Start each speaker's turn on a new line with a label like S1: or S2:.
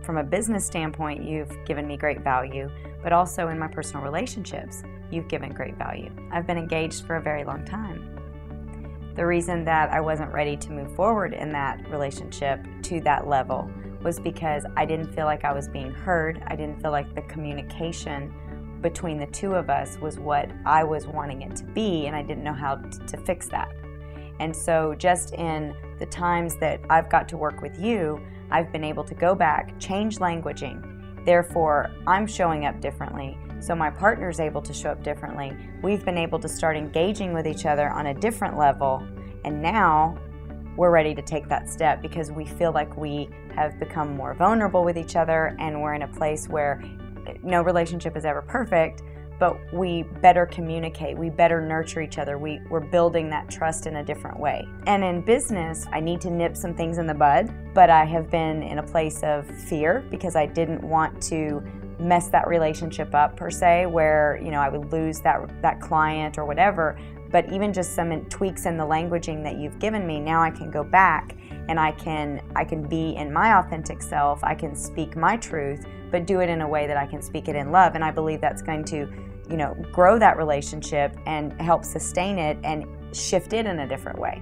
S1: from a business standpoint, you've given me great value, but also in my personal relationships, you've given great value. I've been engaged for a very long time. The reason that I wasn't ready to move forward in that relationship to that level was because I didn't feel like I was being heard. I didn't feel like the communication between the two of us was what I was wanting it to be, and I didn't know how to fix that. And so just in the times that I've got to work with you, I've been able to go back, change languaging. Therefore, I'm showing up differently, so my partner's able to show up differently. We've been able to start engaging with each other on a different level, and now we're ready to take that step because we feel like we have become more vulnerable with each other, and we're in a place where no relationship is ever perfect, but we better communicate, we better nurture each other, we're building that trust in a different way. And in business, I need to nip some things in the bud, but I have been in a place of fear because I didn't want to mess that relationship up per se, where I would lose that client or whatever. But even just some tweaks in the languaging that you've given me, now I can go back and I can be in my authentic self, I can speak my truth, but do it in a way that I can speak it in love. And I believe that's going to, grow that relationship and help sustain it and shift it in a different way.